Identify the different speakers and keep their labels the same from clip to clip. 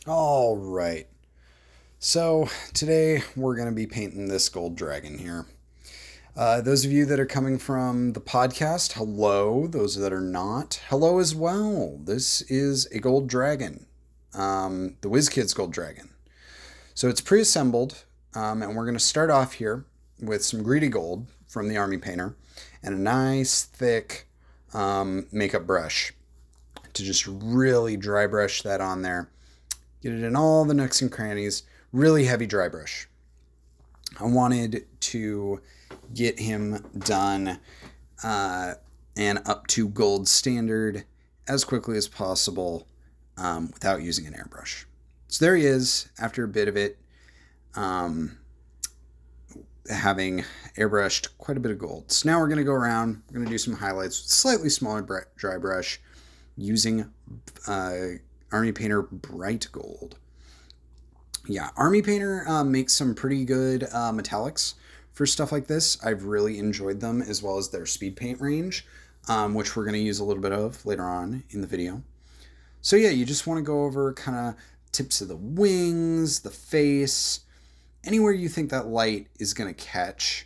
Speaker 1: All right. So today we're going to be painting this gold dragon here. Those of you that are coming from the podcast, hello. Those that are not, hello as well. This is a gold dragon, the WizKids gold dragon. So it's pre-assembled, and we're going to start off here with some greedy gold from the army painter and a nice thick makeup brush to just really dry brush that on there. Get it in all the nooks and crannies. Really heavy dry brush. I wanted to get him done and up to gold standard as quickly as possible without using an airbrush. So there he is after a bit of it, having airbrushed quite a bit of gold. So now we're going to go around. We're going to do some highlights with slightly smaller dry brush using Army Painter Bright Gold. Yeah, Army Painter makes some pretty good metallics for stuff like this. I've really enjoyed them, as well as their speed paint range, which we're going to use a little bit of later on in the video. So yeah, you just want to go over kind of tips of the wings, the face, anywhere you think that light is going to catch.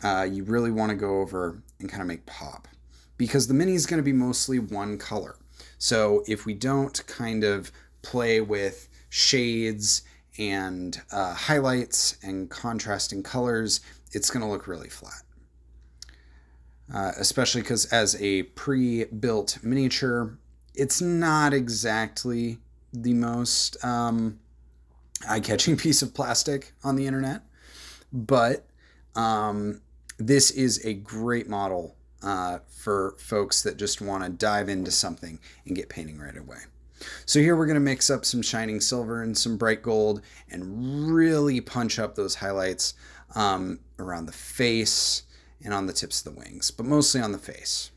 Speaker 1: You really want to go over and kind of make pop, because the mini is going to be mostly one color. So if we don't kind of play with shades and highlights and contrasting colors, it's going to look really flat. Especially because as a pre-built miniature, it's not exactly the most eye-catching piece of plastic on the internet, but this is a great model for folks that just want to dive into something and get painting right away. So here we're going to mix up some shining silver and some bright gold and really punch up those highlights around the face and on the tips of the wings, but mostly on the face.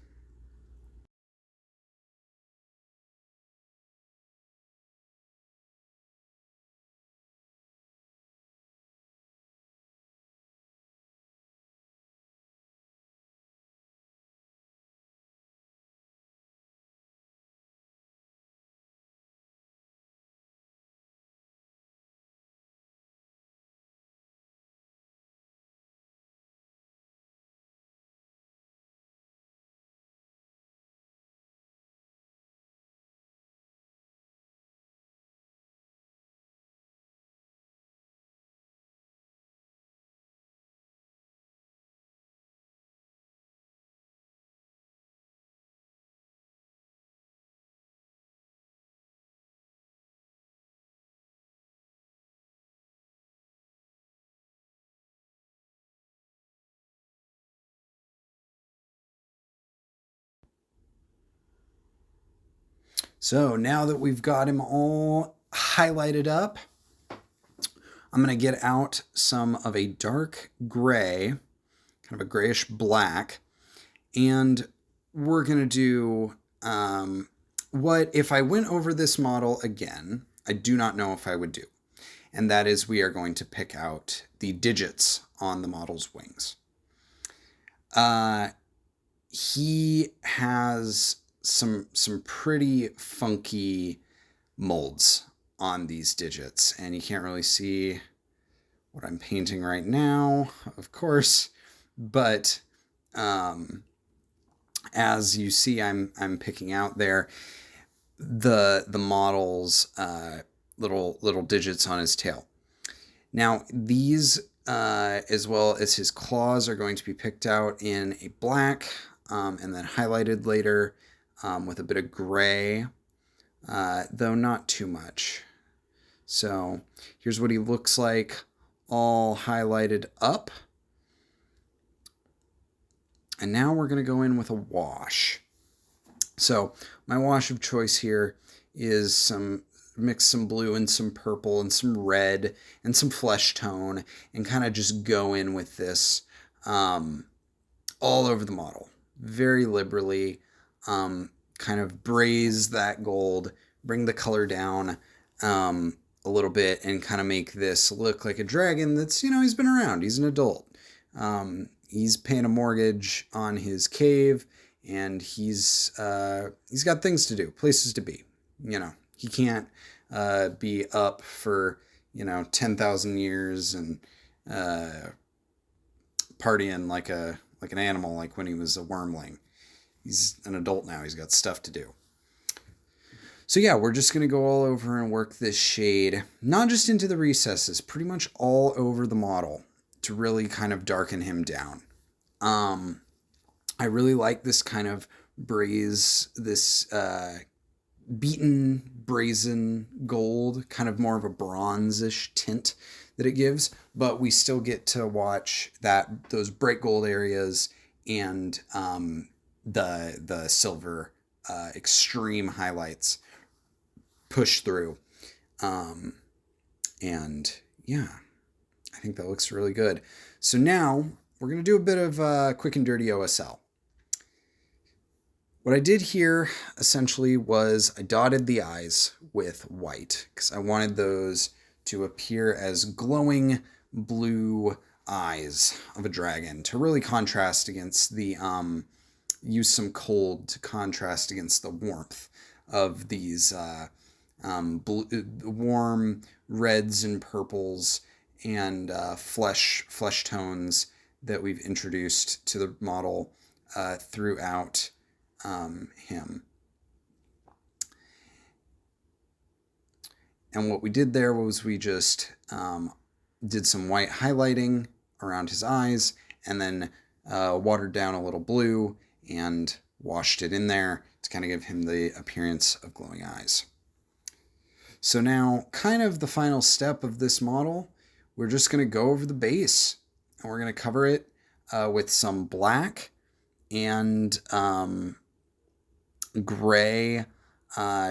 Speaker 1: So now that we've got him all highlighted up, I'm going to get out some of a dark gray, kind of a grayish black, and we're going to do what, if I went over this model again, I do not know if I would do. And that is, we are going to pick out the digits on the model's wings. He has some pretty funky molds on these digits, and you can't really see what I'm painting right now, of course, but as you see, I'm picking out there the model's little digits on his tail. Now these, as well as his claws, are going to be picked out in a black and then highlighted later with a bit of gray, though not too much. So here's what he looks like, all highlighted up. And now we're going to go in with a wash. So my wash of choice here is mix some blue and some purple and some red and some flesh tone, and kind of just go in with this all over the model very liberally, kind of braise that gold, bring the color down a little bit, and kind of make this look like a dragon that's, he's been around, he's an adult. He's paying a mortgage on his cave, and he's got things to do, places to be. He can't be up for 10,000 years and partying like an animal, like when he was a wormling. He's an adult now. He's got stuff to do. So yeah, we're just going to go all over and work this shade, not just into the recesses, pretty much all over the model to really kind of darken him down. I really like this kind of this beaten brazen gold, kind of more of a bronzish tint that it gives, but we still get to watch those bright gold areas and the silver extreme highlights push through. And yeah, I think that looks really good. So now we're going to do a bit of quick and dirty OSL. What I did here essentially was I dotted the eyes with white because I wanted those to appear as glowing blue eyes of a dragon to really contrast against the, use some cold to contrast against the warmth of these warm reds and purples and flesh tones that we've introduced to the model throughout him. And what we did there was we just did some white highlighting around his eyes and then watered down a little blue and washed it in there to kind of give him the appearance of glowing eyes. So now, kind of the final step of this model, we're just going to go over the base and we're going to cover it with some black and gray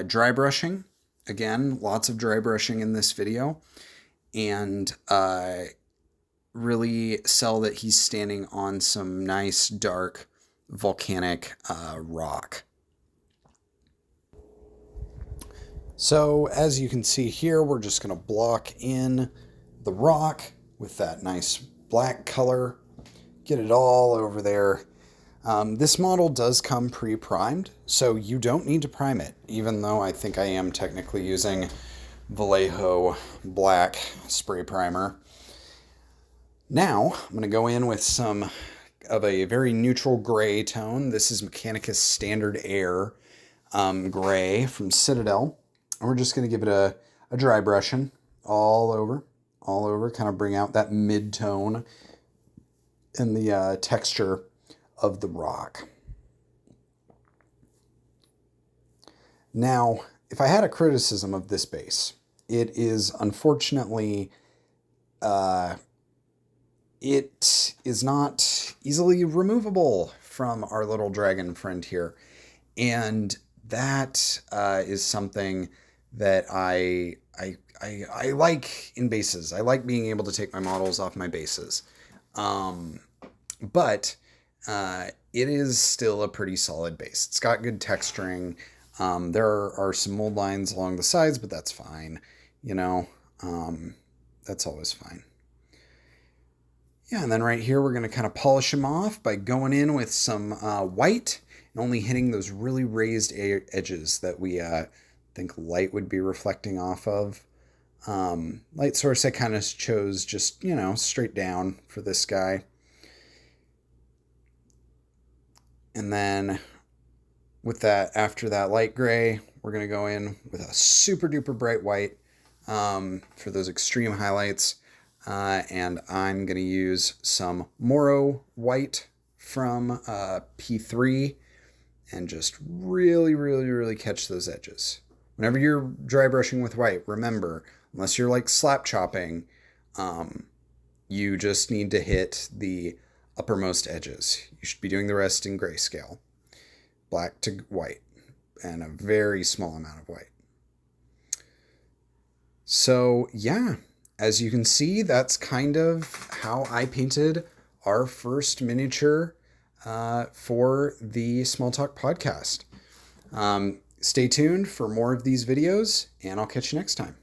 Speaker 1: dry brushing. Again, lots of dry brushing in this video, and really sell that he's standing on some nice dark volcanic rock. So as you can see here, we're just going to block in the rock with that nice black color, get it all over there. This model does come pre-primed, so you don't need to prime it, even though I think I am technically using Vallejo black spray primer. Now, I'm going to go in with some of a very neutral gray tone. This is Mechanicus Standard Air gray from Citadel. And we're just going to give it a dry brushing all over, kind of bring out that mid-tone and the texture of the rock. Now, if I had a criticism of this base, it is unfortunately, it is not easily removable from our little dragon friend here. And that is something that I like in bases. I like being able to take my models off my bases. But it is still a pretty solid base. It's got good texturing. There are some mold lines along the sides, but that's fine. That's always fine. Yeah, and then right here, we're going to kind of polish him off by going in with some white and only hitting those really raised edges that we think light would be reflecting off of. Light source I kind of chose just, straight down for this guy. And then with that, after that light gray, we're going to go in with a super duper bright white for those extreme highlights. And I'm going to use some Moro white from P3 and just really, really, really catch those edges. Whenever you're dry brushing with white, remember, unless you're like slap chopping, you just need to hit the uppermost edges. You should be doing the rest in grayscale, black to white, and a very small amount of white. So yeah, as you can see, that's kind of how I painted our first miniature for the Small Talk podcast. Stay tuned for more of these videos, and I'll catch you next time.